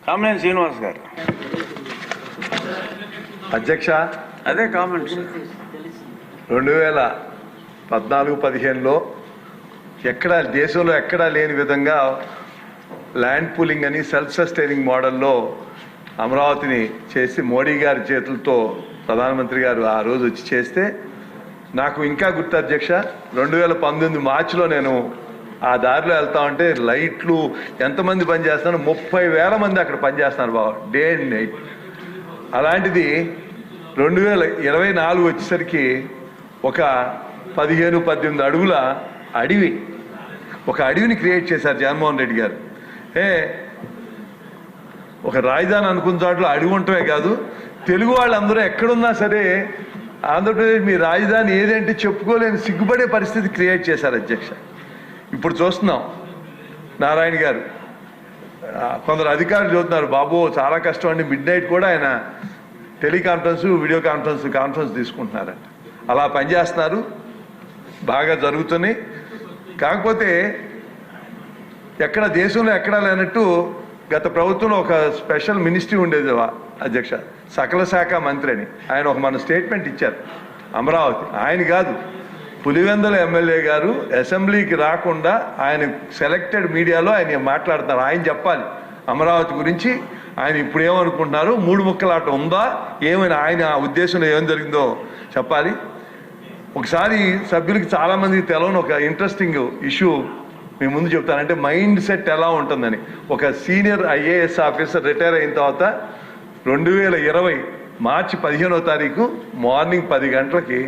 కామినేని శ్రీనివాస్ గారు. అధ్యక్ష, అదే కామెంట్స్. 2014-15లో ఎక్కడా దేశంలో ఎక్కడా లేని విధంగా ల్యాండ్ పూలింగ్ అని సెల్ఫ్ సస్టైనింగ్ మోడల్లో అమరావతిని చేసి మోడీ గారి చేతులతో ప్రధానమంత్రి గారు ఆ రోజు వచ్చి చేస్తే నాకు ఇంకా గుర్తు అధ్యక్ష, 2019 మార్చిలో నేను ఆ దారిలో వెళ్తా ఉంటే లైట్లు ఎంతమంది పనిచేస్తున్నారు, 30,000 మంది అక్కడ పనిచేస్తున్నారు బాబు, డే అండ్ నైట్. అలాంటిది 2024 వచ్చేసరికి ఒక 15-18 అడుగుల అడవి, ఒక అడవిని క్రియేట్ చేశారు జగన్మోహన్ రెడ్డి గారు. ఒక రాజధాని అనుకున్న చోట్ల అడవి ఉండటమే కాదు, తెలుగు వాళ్ళందరూ ఎక్కడున్నా సరే ఆంధ్రప్రదేశ్ మీ రాజధాని ఏదంటే చెప్పుకోలేని సిగ్గుపడే పరిస్థితి క్రియేట్ చేశారు అధ్యక్ష. ఇప్పుడు చూస్తున్నాం నారాయణ గారు, కొందరు అధికారులు చూస్తున్నారు, బాబు చాలా కష్టం అండి, మిడ్ నైట్ కూడా ఆయన టెలికాన్ఫరెన్స్ వీడియో కాన్ఫరెన్స్ తీసుకుంటున్నారంట. అలా పనిచేస్తున్నారు, బాగా జరుగుతున్నాయి. కాకపోతే ఎక్కడ దేశంలో ఎక్కడా లేనట్టు గత ప్రభుత్వంలో ఒక స్పెషల్ మినిస్ట్రీ ఉండేది అధ్యక్ష, సకల శాఖ మంత్రి అని. ఆయన ఒక మన స్టేట్మెంట్ ఇచ్చారు అమరావతి. ఆయన కాదు, పులివెందుల ఎమ్మెల్యే గారు అసెంబ్లీకి రాకుండా ఆయన సెలెక్టెడ్ మీడియాలో ఆయన మాట్లాడుతున్నారు. ఆయన చెప్పాలి అమరావతి గురించి, ఆయన ఇప్పుడు ఏమనుకుంటున్నారు, 3 ముక్కలాట ఉందా ఏమైనా, ఆయన ఉద్దేశంలో ఏం జరిగిందో చెప్పాలి. ఒకసారి సభ్యులకి చాలామందికి తెలవని ఒక ఇంట్రెస్టింగ్ ఇష్యూ మీ ముందు చెప్తానంటే మైండ్ సెట్ ఎలా ఉంటుందని. ఒక సీనియర్ ఐఏఎస్ ఆఫీసర్ రిటైర్ అయిన తర్వాత 2020 మార్చి 15వ తారీఖు మార్నింగ్ 10 గంటలకి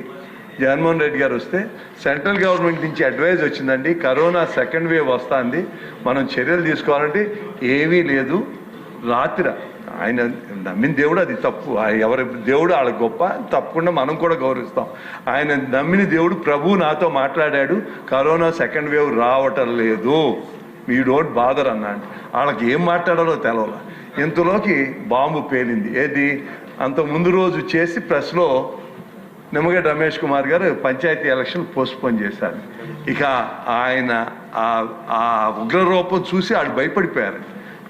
జగన్మోహన్ రెడ్డి గారు వస్తే సెంట్రల్ గవర్నమెంట్ నుంచి అడ్వైజ్ వచ్చిందండి, కరోనా సెకండ్ వేవ్ వస్తుంది, మనం చర్యలు తీసుకోవాలంటే ఏమీ లేదు. రాత్రి ఆయన నమ్మిన దేవుడు, అది తప్పు, ఎవరి దేవుడు వాళ్ళ గొప్ప, తప్పకుండా మనం కూడా గౌరవిస్తాం. ఆయన నమ్మిన దేవుడు ప్రభువు నాతో మాట్లాడాడు, కరోనా సెకండ్ వేవ్ రావటం లేదు, మీ డోంట్ బాదర్ అన్నాడు. వాళ్ళకి ఏం మాట్లాడాలో తెలవాలి. ఇంతలోకి బాంబు పేలింది. ఏది అంత ముందు రోజు చేసి ప్రెస్లో నిమ్మగడ్డ రమేష్ కుమార్ గారు పంచాయతీ ఎలక్షన్ పోస్ట్పోన్ చేశారు. ఇక ఆయన ఆ ఉగ్రరూపం చూసి వాళ్ళు భయపడిపోయారు.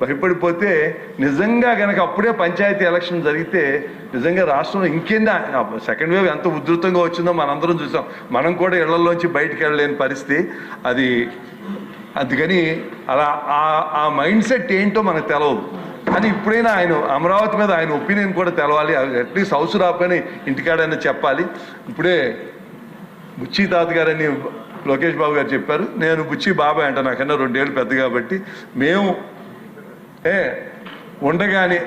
భయపడిపోతే నిజంగా కనుక అప్పుడే పంచాయతీ ఎలక్షన్ జరిగితే నిజంగా రాష్ట్రంలో ఇంకేందా సెకండ్ వేవ్ ఎంత ఉధృతంగా వచ్చిందో మనందరం చూసాం. మనం కూడా ఇళ్లలోంచి బయటికి వెళ్ళలేని పరిస్థితి అది. అందుకని అలా ఆ మైండ్ సెట్ ఏంటో మనకు తెలవదు. కానీ ఇప్పుడైనా ఆయన అమరావతి మీద ఆయన ఒపీనియన్ కూడా తెలవాలి. అట్లీస్ట్ హౌస్ రాపని ఇంటికాడైనా చెప్పాలి. ఇప్పుడే బుచ్చి తాత గారని లోకేష్ బాబు గారు చెప్పారు. నేను బుచ్చి బాబాయ్ అంట, నాకన్నా 2 ఏళ్ళు పెద్ద కాబట్టి. మేము ఉండగానే,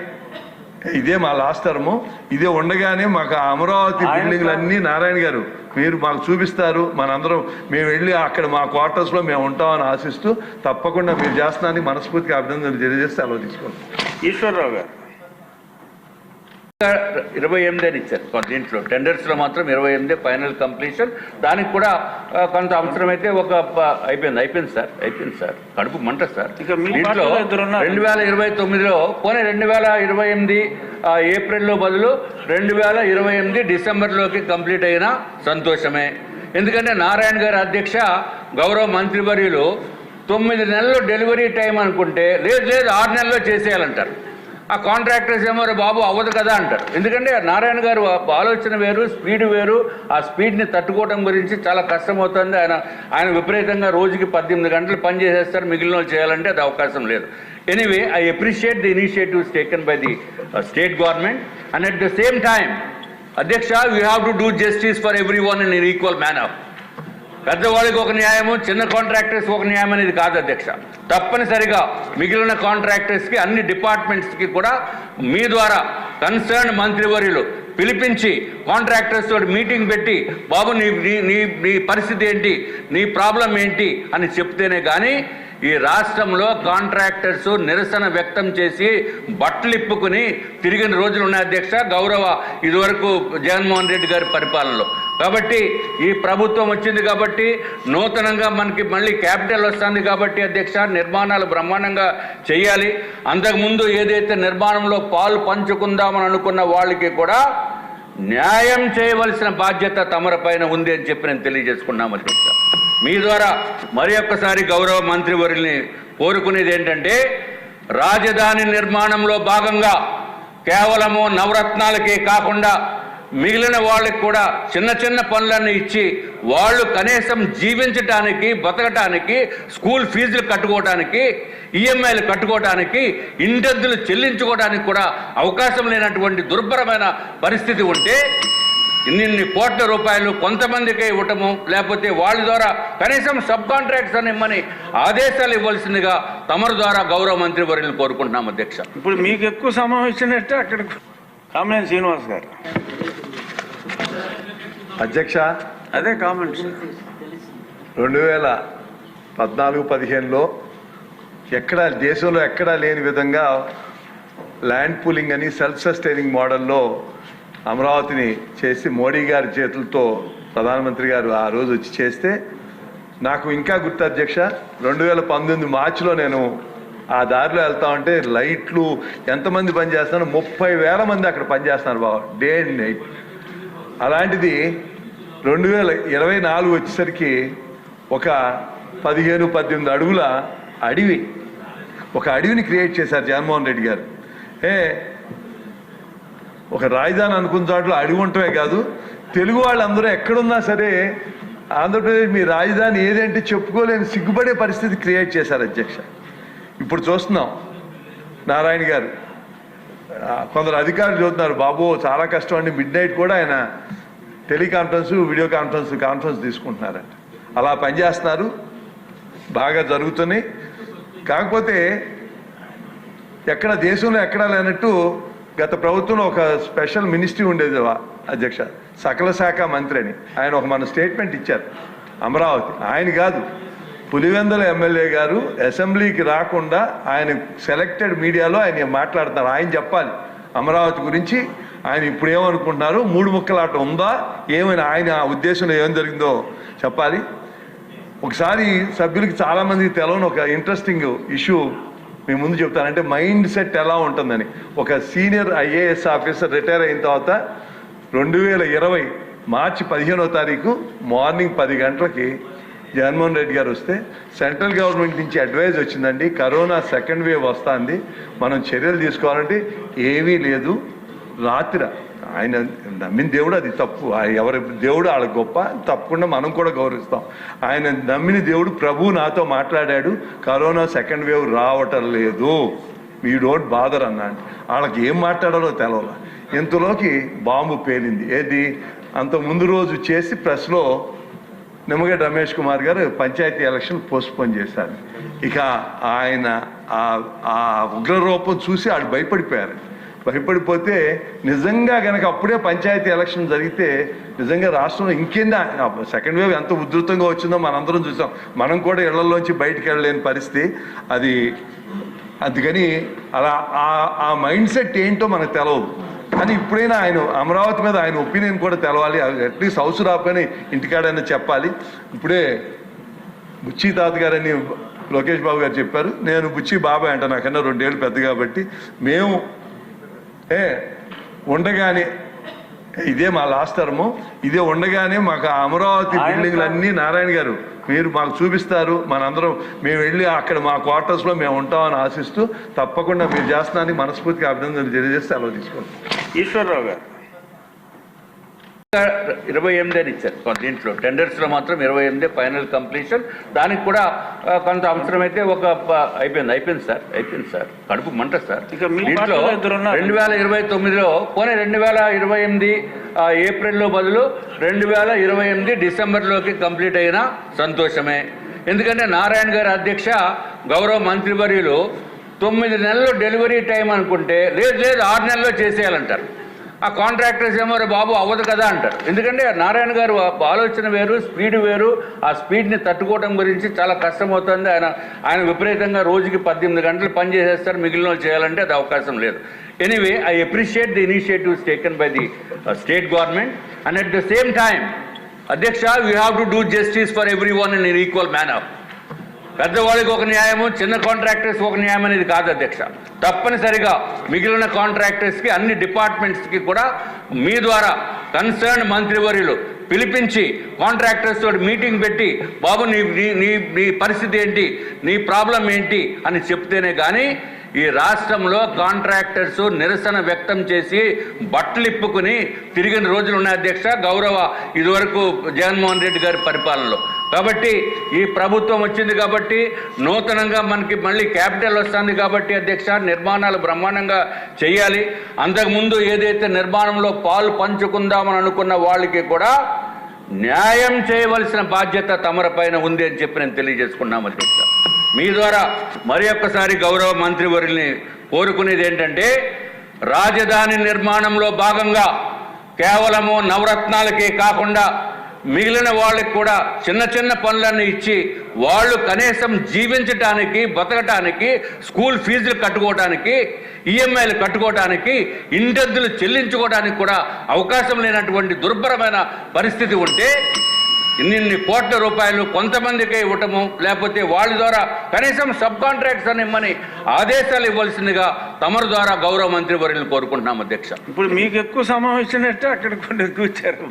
ఇదే మా లాస్ట్ టర్ము, ఇదే ఉండగానే మాకు అమరావతి బిల్డింగ్లన్నీ నారాయణ గారు మీరు మాకు చూపిస్తారు, మనందరం మేము వెళ్ళి అక్కడ మా క్వార్టర్స్లో మేము ఉంటామని ఆశిస్తూ తప్పకుండా మీరు చేస్తున్నారని మనస్ఫూర్తిగా అభినందనలు తెలియజేస్తే అలా తీసుకుంటాం. ఈశ్వరరావు గారు 28 అని ఇచ్చారు. దీంట్లో టెండర్స్లో మాత్రం 28 ఫైనల్ కంప్లీషన్. దానికి కూడా కొంత అవసరమైతే ఒక అయిపోయింది సార్. కడుపు మంట సార్. దీంట్లో 2029లో పోనీ 2028 ఏప్రిల్లో బదులు 2028 డిసెంబర్లోకి కంప్లీట్ అయినా సంతోషమే. ఎందుకంటే నారాయణ గారి అధ్యక్ష గౌరవ మంత్రివర్యులు 9 నెలలు డెలివరీ టైం అనుకుంటే లేదు 6 నెలల్లో చేసేయాలంటారు. ఆ కాంట్రాక్టర్స్ ఏమో బాబు అవ్వదు కదా అంటారు. ఎందుకంటే నారాయణ గారు ఆలోచన వేరు, స్పీడ్ వేరు. ఆ స్పీడ్ని తట్టుకోవడం గురించి చాలా కష్టమవుతుంది. ఆయన విపరీతంగా రోజుకి 18 గంటలు పని చేసేస్తారు, మిగిలిన వాళ్ళు చేయాలంటే అది అవకాశం లేదు. Anyway, I appreciate the initiatives taken by the state government. And at the same time అధ్యక్ష, we have to do justice for everyone in equal manner. పెద్దవాళ్ళకి ఒక న్యాయము, చిన్న కాంట్రాక్టర్స్ ఒక న్యాయం అనేది కాదు అధ్యక్ష. తప్పనిసరిగా మిగిలిన కాంట్రాక్టర్స్కి, అన్ని డిపార్ట్మెంట్స్కి కూడా మీ ద్వారా కన్సర్న్ మంత్రివర్యులు పిలిపించి కాంట్రాక్టర్స్ తోటి మీటింగ్ పెట్టి, బాబు నీ పరిస్థితి ఏంటి, నీ ప్రాబ్లం ఏంటి అని చెప్తేనే కానీ ఈ రాష్ట్రంలో కాంట్రాక్టర్స్ నిరసన వ్యక్తం చేసి బట్టలు ఇప్పుకుని తిరిగిన రోజులు ఉన్నాయి అధ్యక్ష, గౌరవ ఇదివరకు జగన్మోహన్ రెడ్డి గారి పరిపాలనలో. కాబట్టి ఈ ప్రభుత్వం వచ్చింది కాబట్టి, నూతనంగా మనకి మళ్ళీ క్యాపిటల్ వస్తుంది కాబట్టి అధ్యక్ష, నిర్మాణాలు బ్రహ్మాండంగా చేయాలి. అంతకుముందు ఏదైతే నిర్మాణంలో పాలు పంచుకుందామని అనుకున్న వాళ్ళకి కూడా న్యాయం చేయవలసిన బాధ్యత తమరిపైన ఉంది అని చెప్పి నేను తెలియజేసుకున్నాం అధ్యక్ష. మీ ద్వారా మరి ఒక్కసారి గౌరవ మంత్రివర్యుల్ని కోరుకునేది ఏంటంటే, రాజధాని నిర్మాణంలో భాగంగా కేవలము నవరత్నాలకే కాకుండా మిగిలిన వాళ్ళకి కూడా చిన్న చిన్న పనులన్నీ ఇచ్చి వాళ్ళు కనీసం జీవించటానికి, బతకటానికి, స్కూల్ ఫీజులు కట్టుకోవడానికి, ఈఎంఐలు కట్టుకోవడానికి, ఇంటద్దులు చెల్లించుకోవడానికి కూడా అవకాశం లేనటువంటి దుర్భరమైన పరిస్థితి ఉంటే ఇన్ని కోట్ల రూపాయలు కొంతమందికే ఇవ్వటము, లేకపోతే వాళ్ళ ద్వారా కనీసం సబ్ కాంట్రాక్ట్స్ అని ఇమ్మని ఆదేశాలు ఇవ్వాల్సిందిగా తమరు ద్వారా గౌరవ మంత్రి వర్యులను కోరుకుంటున్నాం అధ్యక్ష. ఇప్పుడు మీకు ఎక్కువ సమయం ఇచ్చినట్టే అక్కడ కామినేని శ్రీనివాస్ గారు. అధ్యక్ష, అదే కామెంట్స్. 2014-15లో ఎక్కడ దేశంలో ఎక్కడా లేని విధంగా ల్యాండ్ పూలింగ్ అని సెల్ఫ్ సస్టైనింగ్ మోడల్లో అమరావతిని చేసి మోడీ గారి చేతులతో ప్రధానమంత్రి గారు ఆ రోజు వచ్చి చేస్తే నాకు ఇంకా గుర్తు అధ్యక్ష, 2019 మార్చిలో నేను ఆ దారిలో వెళ్తా ఉంటే లైట్లు ఎంతమంది పనిచేస్తున్నారు, 30,000 మంది అక్కడ పనిచేస్తున్నారు బాబా, డే అండ్ నైట్. అలాంటిది 2024 వచ్చేసరికి ఒక 17-18 అడుగుల అడవి, ఒక అడవిని క్రియేట్ చేశారు జగన్మోహన్ రెడ్డి గారు. ఒక రాజధాని అనుకున్న చోట్ల అడవి ఉండటమే కాదు, తెలుగు వాళ్ళందరూ ఎక్కడున్నా సరే ఆంధ్రప్రదేశ్ మీ రాజధాని ఏదంటే చెప్పుకోలేని సిగ్గుపడే పరిస్థితి క్రియేట్ చేశారు అధ్యక్ష. ఇప్పుడు చూస్తున్నాం నారాయణ గారు, కొందరు అధికారులు చూస్తున్నారు, బాబు చాలా కష్టం అండి, మిడ్ నైట్ కూడా ఆయన టెలికాన్ఫరెన్స్, వీడియో కాన్ఫరెన్స్ తీసుకుంటున్నారంట. అలా పనిచేస్తున్నారు, బాగా జరుగుతున్నాయి. కాకపోతే ఎక్కడ దేశంలో ఎక్కడా లేనట్టు గత ప్రభుత్వంలో ఒక స్పెషల్ మినిస్ట్రీ ఉండేది అధ్యక్ష, సకల శాఖ మంత్రి అని. ఆయన ఒక మన స్టేట్మెంట్ ఇచ్చారు అమరావతి. ఆయన కాదు, పులివెందుల ఎమ్మెల్యే గారు అసెంబ్లీకి రాకుండా ఆయన సెలెక్టెడ్ మీడియాలో ఆయన మాట్లాడుతున్నారు. ఆయన చెప్పాలి అమరావతి గురించి, ఆయన ఇప్పుడు ఏమనుకుంటున్నారు, 3 ముక్కలాట ఉందా ఏమైనా, ఆయన ఉద్దేశంలో ఏం జరిగిందో చెప్పాలి. ఒకసారి సభ్యులకి చాలామందికి తెలవని ఒక ఇంట్రెస్టింగ్ ఇష్యూ మీ ముందు చెప్తానంటే మైండ్ సెట్ ఎలా ఉంటుందని. ఒక సీనియర్ ఐఏఎస్ ఆఫీసర్ రిటైర్ అయిన తర్వాత 2020 మార్చి 15వ తారీఖు మార్నింగ్ 10 గంటలకి జగన్మోహన్ రెడ్డి గారు వస్తే సెంట్రల్ గవర్నమెంట్ నుంచి అడ్వైజ్ వచ్చిందండి, కరోనా సెకండ్ వేవ్ వస్తుంది, మనం చర్యలు తీసుకోవాలంటే ఏమీ లేదు. రాత్రి ఆయన నమ్మిన దేవుడు, అది తప్పు, ఎవరి దేవుడు వాళ్ళ గొప్ప, తప్పకుండా మనం కూడా గౌరవిస్తాం. ఆయన నమ్మిన దేవుడు ప్రభు నాతో మాట్లాడాడు, కరోనా సెకండ్ వేవ్ రావటం లేదు, మీ డోంట్ బాదర్ అన్నాడు. వాళ్ళకి ఏం మాట్లాడాలో తెలవాలి. ఇంతలోకి బాంబు పేలింది. ఏది, అంత ముందు రోజు చేసి ప్రెస్లో నిమ్మగడ్డ రమేష్ కుమార్ గారు పంచాయతీ ఎలక్షన్ పోస్ట్పోన్ చేశారు. ఇక ఆయన ఆ ఉగ్రరూపం చూసి ఆడు భయపడిపోయారు. భయపడిపోతే నిజంగా కనుక అప్పుడే పంచాయతీ ఎలక్షన్ జరిగితే నిజంగా రాష్ట్రంలో ఇంకేందా సెకండ్ వేవ్ ఎంత ఉధృతంగా వచ్చిందో మనందరం చూసాం. మనం కూడా ఇళ్లలోంచి బయటికి వెళ్ళలేని పరిస్థితి అది. అందుకని అలా ఆ మైండ్ సెట్ ఏంటో మనకు తెలవదు. కానీ ఇప్పుడైనా ఆయన అమరావతి మీద ఆయన ఒపీనియన్ కూడా తెలవాలి. అట్లీస్ట్ హౌస్ రాకపోయినా ఇంటికాడైనా చెప్పాలి. ఇప్పుడే బుచ్చి తాత గారని లోకేష్ బాబు గారు చెప్పారు. నేను బుచ్చి బాబాయ్ అంట, నాకన్నా 2 ఏళ్ళు పెద్ద కాబట్టి. మేము ఉండగానే, ఇదే మా లాస్ట్ టర్ము, ఇదే ఉండగానే మాకు అమరావతి బిల్డింగ్లన్నీ నారాయణ గారు మీరు మాకు చూపిస్తారు, మనందరం మేము వెళ్ళి అక్కడ మా క్వార్టర్స్లో మేము ఉంటామని ఆశిస్తూ తప్పకుండా మీరు చేస్తున్నారని మనస్ఫూర్తిగా అభినందనలు తెలియజేస్తే అలా తీసుకుంటాం. ఈశ్వరరావు గారు 28 అని ఇచ్చారు. దీంట్లో టెండర్స్లో మాత్రం 28 ఫైనల్ కంప్లీషన్. దానికి కూడా కొంత అవసరమైతే ఒక అయిపోయింది సార్. కడుపు మంట సార్. దీంట్లో 2029లో పోనీ 2028 ఏప్రిల్లో బదులు 2028 డిసెంబర్లోకి కంప్లీట్ అయినా సంతోషమే. ఎందుకంటే నారాయణ గారి అధ్యక్ష గౌరవ మంత్రివర్యులు 9 నెలలు డెలివరీ టైం అనుకుంటే లేదు 6 నెలల్లో చేసేయాలంటారు. ఆ కాంట్రాక్టర్స్ ఏమో బాబు అవ్వదు కదా అంటారు. ఎందుకంటే నారాయణ గారు ఆలోచన వేరు, స్పీడ్ వేరు. ఆ స్పీడ్ని తట్టుకోవడం గురించి చాలా కష్టమవుతుంది. ఆయన విపరీతంగా రోజుకి 18 గంటలు పని చేసేస్తారు, మిగిలిన చేయాలంటే అది అవకాశం లేదు. Anyway, I appreciate the initiatives taken by the state government. And at the same time అధ్యక్ష, we have to do justice for everyone in equal manner. పెద్దవాళ్ళకి ఒక న్యాయము, చిన్న కాంట్రాక్టర్స్ ఒక న్యాయం అనేది కాదు అధ్యక్ష. తప్పనిసరిగా మిగిలిన కాంట్రాక్టర్స్కి, అన్ని డిపార్ట్మెంట్స్కి కూడా మీ ద్వారా కన్సర్న్ మంత్రివర్యులు పిలిపించి కాంట్రాక్టర్స్ తోటి మీటింగ్ పెట్టి, బాబు నీ పరిస్థితి ఏంటి, నీ ప్రాబ్లం ఏంటి అని చెప్తేనే కానీ ఈ రాష్ట్రంలో కాంట్రాక్టర్స్ నిరసన వ్యక్తం చేసి బట్టలిప్పుకుని తిరిగిన రోజులు ఉన్నాయి అధ్యక్ష, గౌరవ ఇదివరకు జగన్మోహన్ రెడ్డి గారి పరిపాలనలో. కాబట్టి ఈ ప్రభుత్వం వచ్చింది కాబట్టి, నూతనంగా మనకి మళ్ళీ క్యాపిటల్ వస్తుంది కాబట్టి అధ్యక్ష, నిర్మాణాలు బ్రహ్మాండంగా చేయాలి. అంతకుముందు ఏదైతే నిర్మాణంలో పాలు పంచుకుందామని అనుకున్న వాళ్ళకి కూడా న్యాయం చేయవలసిన బాధ్యత తమరిపైన ఉంది అని చెప్పి నేను తెలియజేసుకున్నాం అధ్యక్ష. మీ ద్వారా మరి ఒక్కసారి గౌరవ మంత్రివర్యుల్ని కోరుకునేది ఏంటంటే, రాజధాని నిర్మాణంలో భాగంగా కేవలము నవరత్నాలకే కాకుండా మిగిలిన వాళ్ళకి కూడా చిన్న చిన్న పనులన్నీ ఇచ్చి వాళ్ళు కనీసం జీవించటానికి, బతకటానికి, స్కూల్ ఫీజులు కట్టుకోవడానికి, ఈఎంఐలు కట్టుకోవడానికి, ఇంటెద్దులు చెల్లించుకోవడానికి కూడా అవకాశం లేనటువంటి దుర్భరమైన పరిస్థితి ఉంటే ఇన్ని కోట్ల రూపాయలు కొంతమందికే ఇవ్వటము, లేకపోతే వాళ్ళ ద్వారా కనీసం సబ్ కాంట్రాక్ట్స్ అని ఇమ్మని ఆదేశాలు ఇవ్వాల్సిందిగా తమరు ద్వారా గౌరవ మంత్రి వర్యులను కోరుకుంటున్నాం అధ్యక్ష. ఇప్పుడు మీకు ఎక్కువ సమయం ఇచ్చినట్టే అక్కడ కొన్ని ఎక్కువ ఇచ్చారు.